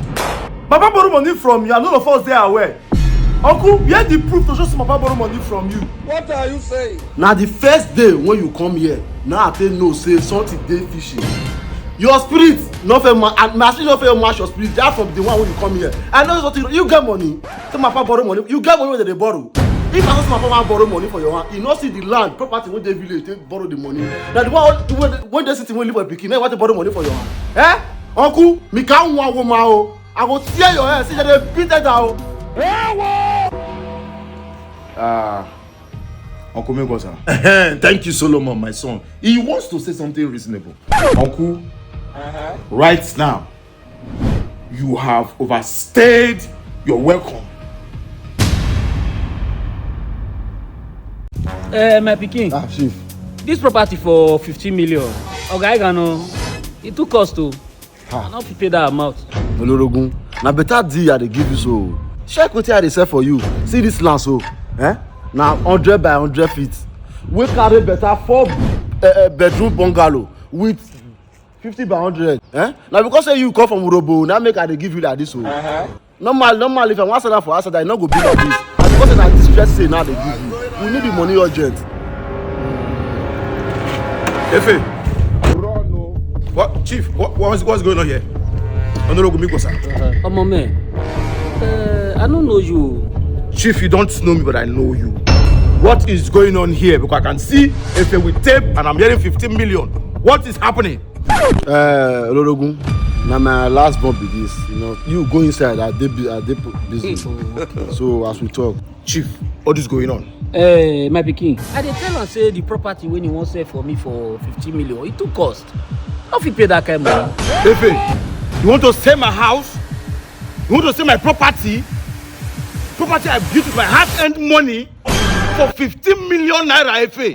F: Papa borrow money from you and none of us dey aware. Uncle, where the proof to show say Papa borrow money from you?
H: What are you saying?
B: Now the first day when you come here, now I tell no say something dey fishy. Your spirit no fit match, and my spirit no fit match your spirit. That from the one when you come here. I know something. You get money. Say my papa borrow money. You get money when they borrow. If I say my papa borrow money for your hand, you no see the land, property when they village, they borrow the money. Now the one when they sit when live for pikin, they want to borrow money for your hand. Uncle, me can't want woman o. I go tear your hair. See that they beat that down.
C: Uncle Megosa.
B: Thank you, Solomon, my son. He wants to say something reasonable.
C: Uncle, right now, you have overstayed your welcome.
J: My pikin.
B: Chief.
J: This property for 15 million. Okay, it took us to. I not pay that amount.
B: Olorogun, Na better deal I dey give you so. Check wetin I dey sell for you. See this land so. Na 100 by 100 feet. We carry better 4 bedroom bungalow with 50 by 100. Na because say you come from Urobo, na make I dey give you like this o. Normal if I wan sell am for outside, I no go be like this. Na because say na this stress say now dey give you. We need the money urgent.
C: Efe. What, Chief? What's going on here? Honorable Mikosa.
J: Man, I don't know you.
C: Chief, you don't know me, but I know you. What is going on here? Because I can see Efe with tape and I'm hearing 15 million. What is happening?
B: Olorogun, na my last born be this. You know, you go inside. I dey busy. So as we talk,
C: Chief, what is going on?
J: My pikin, I dey tell am say the property when you wan sell for me for 15 million, it too cost. How fit pay that kind of money?
C: Efe, you want to sell my house? You want to sell my property? Property I built with my hard-earned money for 15 million naira, Efe.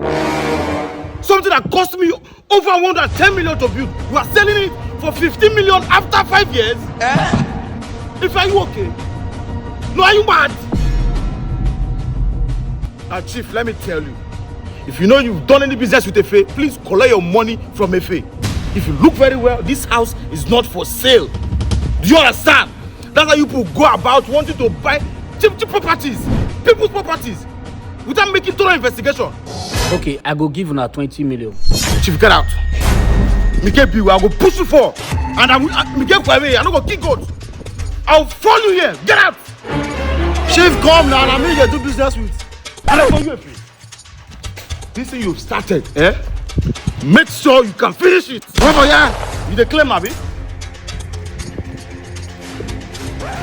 C: Something that cost me over 110 million to build. You are selling it for 15 million after 5 years? Efe, are you okay? No, are you mad? Now, Chief, let me tell you. If you know you've done any business with Efe, please collect your money from Efe. If you look very well, this house is not for sale. Do you understand? That's how you people go about wanting to buy cheap properties, people's properties, without making thorough investigation.
J: Okay, I go give una 20 million.
C: Chief, get out. Mike Biwa, I go push you for. And I'm Mike Kwawe, I'm not going to kick God. I'll follow you here. Get out.
B: Chief, come now. I mean, you do business with.
C: And I for you, Efe. This thing you've started, make sure you can finish it. Remember, yeah? You the claim, Abi.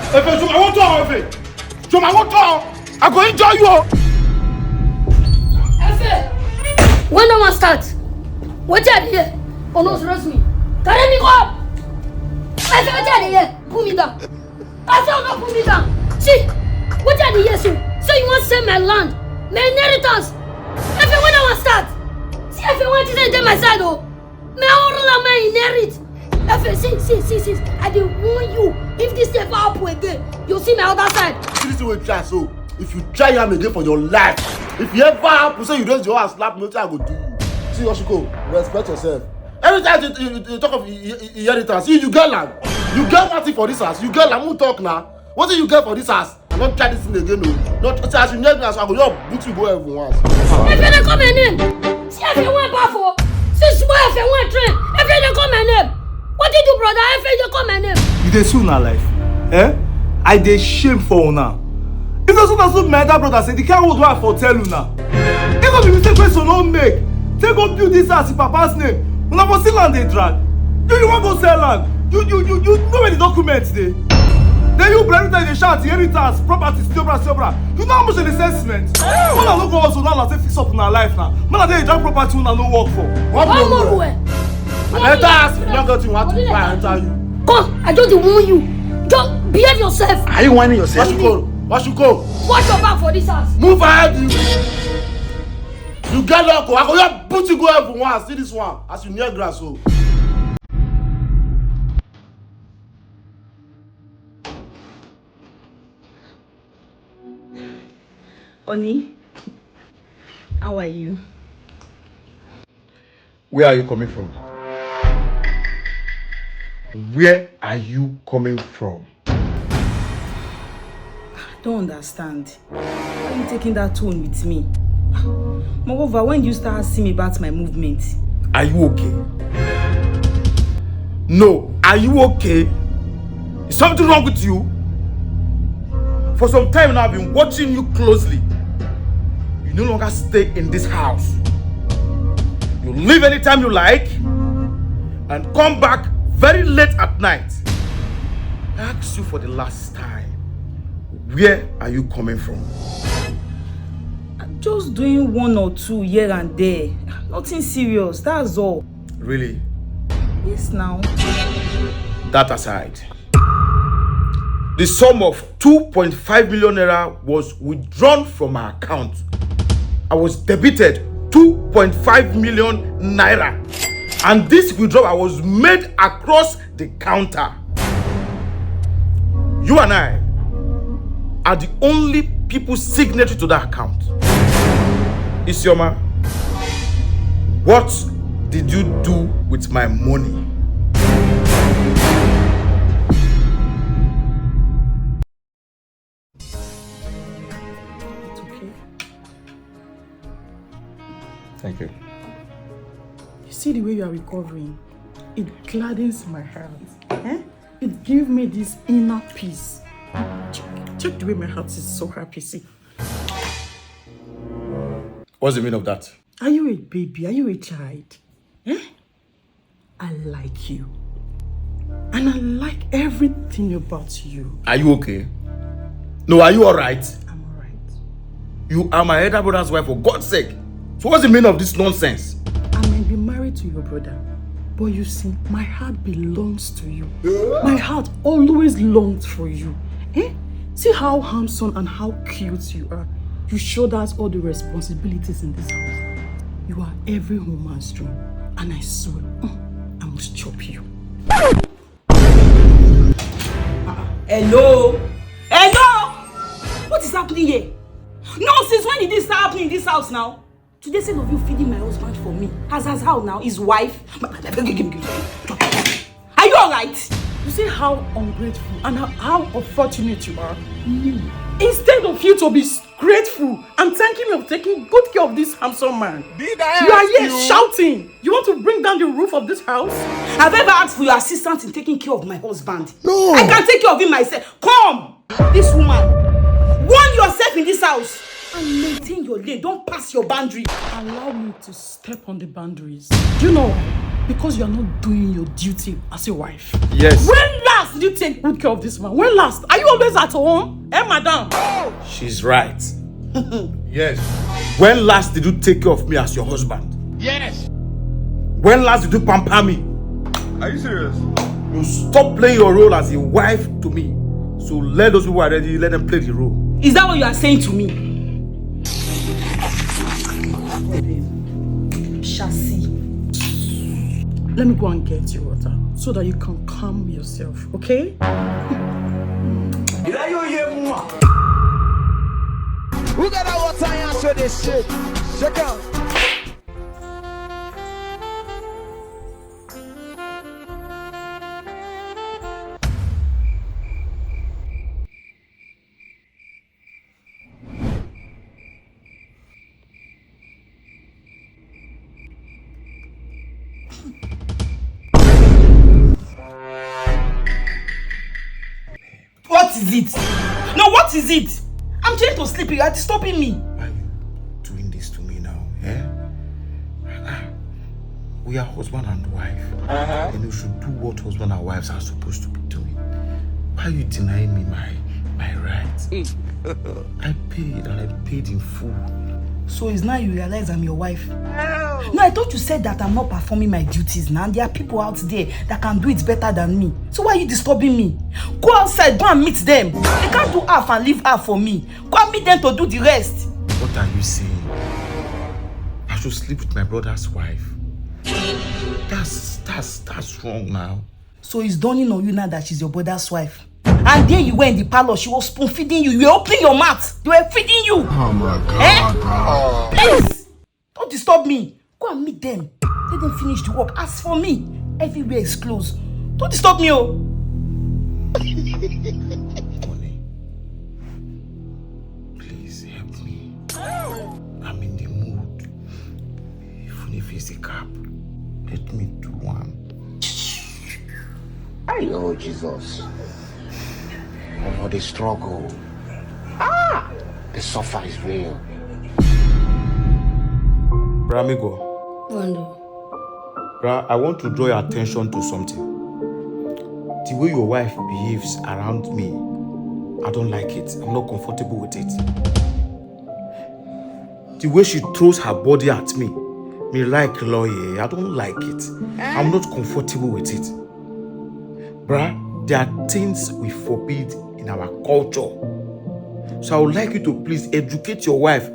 C: Efe, so I want to, Efe. So I want to. I go enjoy you.
D: Efe, when I want start, what you here? Oh no, trust me. Carry me up. Efe, what you here? Put me down. I said, no, put me down. See, what you here, so you want to sell my land, my inheritance. Efe, when I want start. See, Efe, when you say my side, oh, my own land, my inherit. Efe, see, I dey warn you. If this ever happen again, you'll see my other side.
B: See this way, try so. If you try him again for your life, if you ever happen, say you raise your hand, slap me, what I go do you? See, Yoshiko, respect yourself. Every time you talk of inheritance, you get land. You get one thing for this house. You get land. Who talk now? What do you get for this house? I don't try this thing again, no. Not as you need me, so I go your boot you go everyone.
D: If you come my name, see if you want powerful. See small if you want train. If you come my name, what did you brother? If you come my name.
F: You dey see una life, I dey shame for una. If na so my elder brother say the kind word wey I for tell una. If no be mistake wey so no make, take go build this house in papa's name. Una for still land dey drag. You wan go sell land? You know where the documents dey. Then you every time dey shout inheritance, property, stiobra. You know how much dey sell cement? Una no go hustle now take fix up una life now. Man dey drag property una no work for.
D: One more way.
B: Enter house, you don't go to want to buy enter you.
D: Come, I don't warn you. Just behave yourself.
B: Are you whining yourself? Watch you go.
D: Watch your back for this house.
B: Move ahead, you. You get luck. I go here put you go everyone. See this one as you near grass so.
A: Oni, how are you?
C: Where are you coming from? Where are you coming from?
A: I don't understand. Why are you taking that tone with me? Moreover, when you start asking me about my movement?
C: Are you okay? No, are you okay? Is something wrong with you? For some time now, I've been watching you closely. You no longer stay in this house. You leave anytime you like and come back very late at night. I asked you for the last time, where are you coming from?
A: I'm just doing 1 or 2 here and there. Nothing serious, that's all.
C: Really?
A: Yes, now.
C: That aside, the sum of 2.5 million naira was withdrawn from my account. I was debited 2.5 million naira. And this withdrawal was made across the counter. You and I are the only people signatory to that account. Isioma, what did you do with my money?
G: It's okay.
C: Thank you.
G: You see the way you are recovering? It gladdens my heart. Eh? It gives me this inner peace. Check the way my heart is so happy. See?
C: What's the meaning of that?
G: Are you a baby? Are you a child? Eh? I like you. And I like everything about you.
C: Are you okay? No, are you alright?
G: I'm alright.
C: You are my elder brother's wife, for God's sake. So what's the meaning of this nonsense?
G: I may be married to your brother, but you see, my heart belongs to you. My heart always longs for you. Eh? See how handsome and how cute you are. You shoulder all the responsibilities in this house. You are every woman's dream. And I swear, I must chop you.
A: Hello? Hello? What is happening here? No, since when did this start happening in this house now? Today, instead of you feeding my husband for me, as how now, his wife. Are you alright?
G: You see how ungrateful and how unfortunate you are? Instead of you to be grateful and thanking me for taking good care of this handsome man, you are here shouting. You want to bring down the roof of this house?
A: Have I ever asked for your assistance in taking care of my husband? No. I can take care of him myself. Come! This woman, warn yourself in this house and maintain your lane. Don't pass your boundary.
G: Allow me to step on the boundaries. Do you know why? Because you are not doing your duty as a wife.
C: Yes.
G: When last did you take good care of this man? When last? Are you always at home? Eh, madam?
C: She's right. Yes. When last did you take care of me as your husband?
H: Yes.
C: When last did you pamper me?
H: Are you serious?
C: You stop playing your role as a wife to me. So let those who are ready, let them play the role.
A: Is that what you are saying to me? Shall see.
G: Let me go and get you water so that you can calm yourself, okay?
H: Who got that water and show this shit? Check out.
A: What is it? No, what is it? I'm trying to sleep. You are disturbing me.
C: Why are you doing this to me now? Eh? We are husband and wife. And you should do what husband and wives are supposed to be doing. Why are you denying me my rights? I paid and I paid in full.
A: So it's now you realize I'm your wife? No, I thought you said that I'm not performing my duties now. There are people out there that can do it better than me. So why are you disturbing me? Go outside, go and meet them. They can't do half and leave half for me. Go and meet them to do the rest.
C: What are you saying? I should sleep with my brother's wife? That's wrong now.
A: So it's dawning on you now that she's your brother's wife. And there you were in the parlor, she was spoon feeding you. You were opening your mouth. They were feeding you.
B: Oh my God.
A: Please, don't disturb me. Go and meet them. Let them finish the work. As for me, everywhere is closed. Don't disturb me, oh.
C: Honey, please help me. I'm in the mood. Even if it's a cab, let me do one.
K: I know Jesus. For the struggle. The suffer is real.
C: Bramigo.
D: Wando.
C: Bra, I want to draw your attention to something. The way your wife behaves around me, I don't like it. I'm not comfortable with it. The way she throws her body at me like lawyer, I don't like it. I'm not comfortable with it. Bra, there are things we forbid in our culture. So I would like you to please educate your wife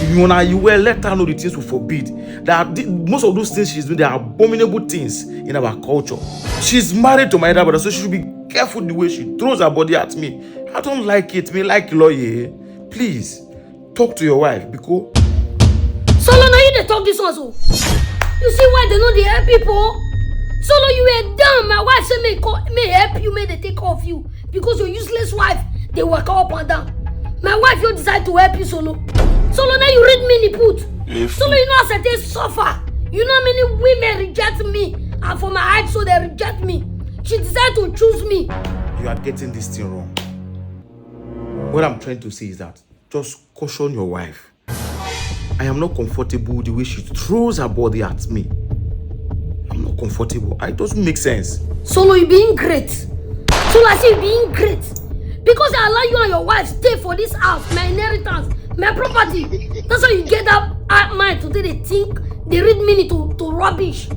C: You will let her know the things we forbid. Most of those things she's doing, they are abominable things in our culture. She's married to my elder brother, so she should be careful the way she throws her body at me. I don't like it. Me like lawyer. Please, talk to your wife, because...
D: Solo, now you dey talk this one, so. You see why they know they help people? Solo, you were down. My wife said may help you, may they take care of you. Because your useless wife, they work up and down. My wife, you decide to help you, Solo. Solo, now you read me in the put. Solo, you know as I suffer. You know how many women reject me. And for my height, so they reject me. She decided to choose me.
C: You are getting this thing wrong. What I'm trying to say is that just caution your wife. I am not comfortable the way she throws her body at me. I'm not comfortable. It doesn't make sense.
D: Solo, you being great. Solo, I say you being great. Because I allow you and your wife stay for this house, my inheritance, my property. That's why you get that mind today. They think they read meaning to rubbish.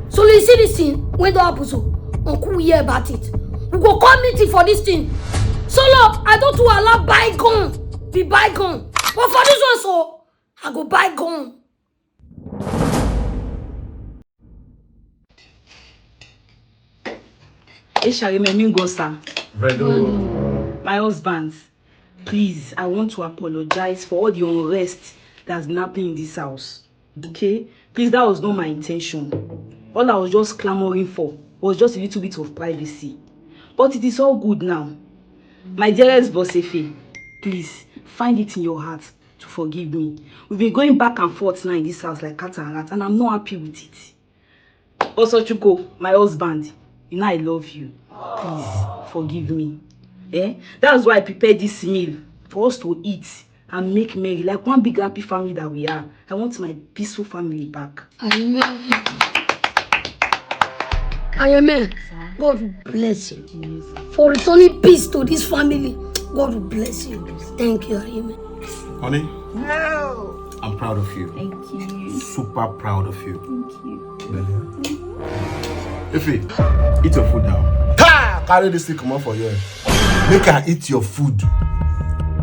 D: Solo, you see this thing? When the happen so, Uncle will hear about it. We go call meeting for this thing. Solo, I don't want to allow bygone be bygone. But for this one, so I go bygone.
A: My husband, please, I want to apologize for all the unrest that's been happening in this house. Okay? Please, that was not my intention. All I was just clamoring for was just a little bit of privacy. But it is all good now. My dearest boss Efe, please, find it in your heart to forgive me. We've been going back and forth now in this house like cat and rat, and I'm not happy with it. Also, Chuko, my husband, you know I love you. Please, forgive me. That's why I prepared this meal for us to eat and make merry, like one big happy family that we are. I want my peaceful family back.
D: Amen. Amen. God will bless you for returning peace to this family. God will bless you. Thank you, Amen.
C: Honey?
E: No.
C: I'm proud of you.
A: Thank you.
C: Super proud of you.
A: Thank you.
C: Efe, eat your food now.
B: Ha! Carry this thing, come on for you. Make her eat your food.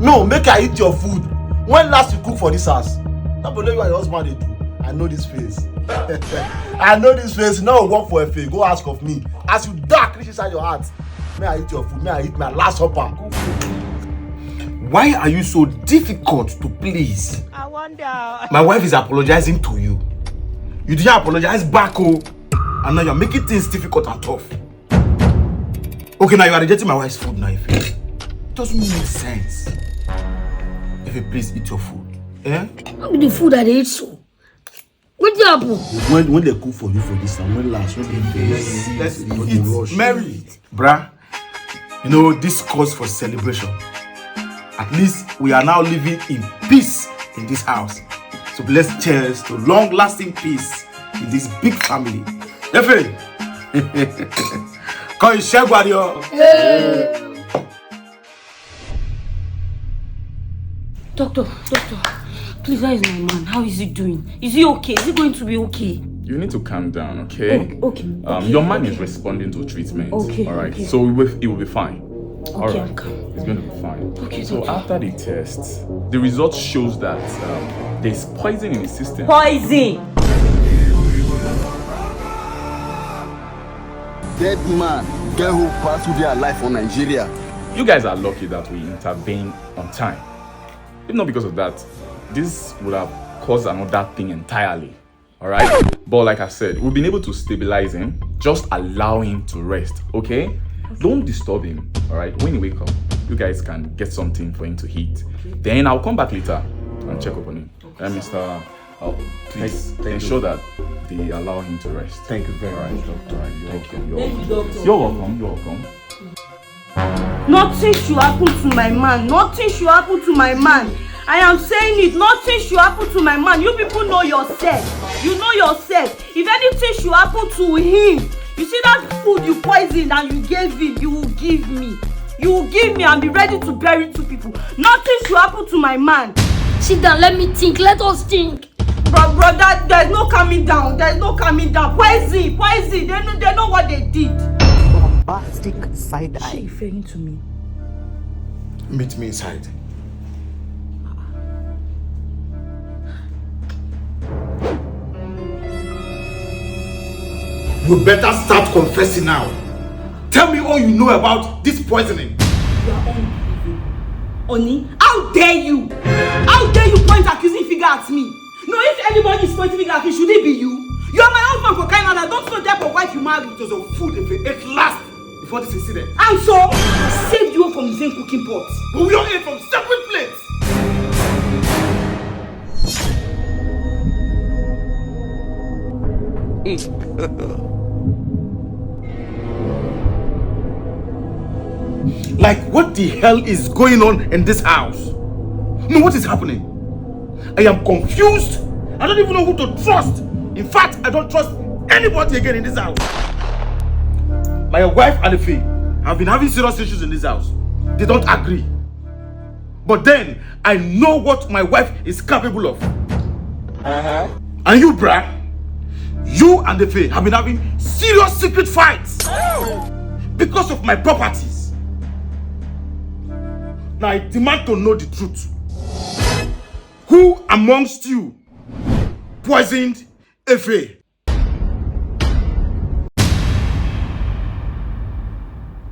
B: No, make her eat your food. When last you cook for this house? Not believe you and your husband they do. I know this face. I know this face. Now work for a go ask of me. As you dark reach inside your heart, may I eat your food? May I eat my last supper?
C: Why are you so difficult to please?
E: I wonder.
C: My wife is apologizing to you. You didn't apologize back, oh. And now you're making things difficult and tough. Okay, now you are rejecting my wife's food now, Efe. It doesn't make sense. Efe, please eat your food.
D: Not the food that they eat so. What happened?
B: When they cook for you for this time, when last, when they
C: Let's eat. Mary. Bruh, you know, this calls for celebration. At least we are now living in peace in this house. So let's cheers to long-lasting peace in this big family. Efe! Call you Shagwadio.
A: Doctor, please, how is my man? How is he doing? Is he okay? Is he going to be okay?
L: You need to calm down, okay?
A: Okay.
L: Your man is responding to treatment.
A: Okay.
L: All right.
A: Okay.
L: So it will be fine.
A: Okay,
L: All right.
A: okay.
L: It's going to be fine.
A: Okay.
L: So after the test, the result shows that there's poison in his system.
A: Poison.
M: Dead man, get who pass through their life for Nigeria.
L: You guys are lucky that we intervened on time. If not because of that, this would have caused another thing entirely. Alright? But like I said, we've been able to stabilize him. Just allow him to rest, okay? Don't disturb him, alright? When you wake up, you guys can get something for him to eat. Then I'll come back later and check up on him. Mr. Please ensure that they allow him to rest.
B: Thank you very much, doctor.
L: You're welcome.
A: Nothing should happen to my man. Nothing should happen to my man. I am saying it. Nothing should happen to my man. You people know yourself. You know yourself. If anything should happen to him, you see that food you poisoned and you gave him, you will give me. You will give me and be ready to bury two people. Nothing should happen to my man.
D: Sit down, let me think. Let us think.
A: Brother, there's no calming down. There's no calming down. Poison. They know what they did.
G: Bombastic side eye.
A: She referring to me.
C: Meet me inside. You better start confessing now. Tell me all you know about this poisoning.
A: You are unbelievable. Oni, how dare you? How dare you point accusing finger at me? No, if anybody is pointing finger at me, should it be you? You are my husband for kind of that. Don't know the type of wife you married.
C: It was a food if it ate last before this incident.
A: And so, saved you from the same cooking pot.
C: But we all ate from separate plates. Like, what the hell is going on in this house? No, what is happening? I am confused. I don't even know who to trust. In fact, I don't trust anybody again in this house. My wife and Ife have been having serious issues in this house. They don't agree. But then, I know what my wife is capable of. And you, bruh, you and Ife have been having serious secret fights because of my properties. Now I demand to know the truth. Who amongst you poisoned Ife?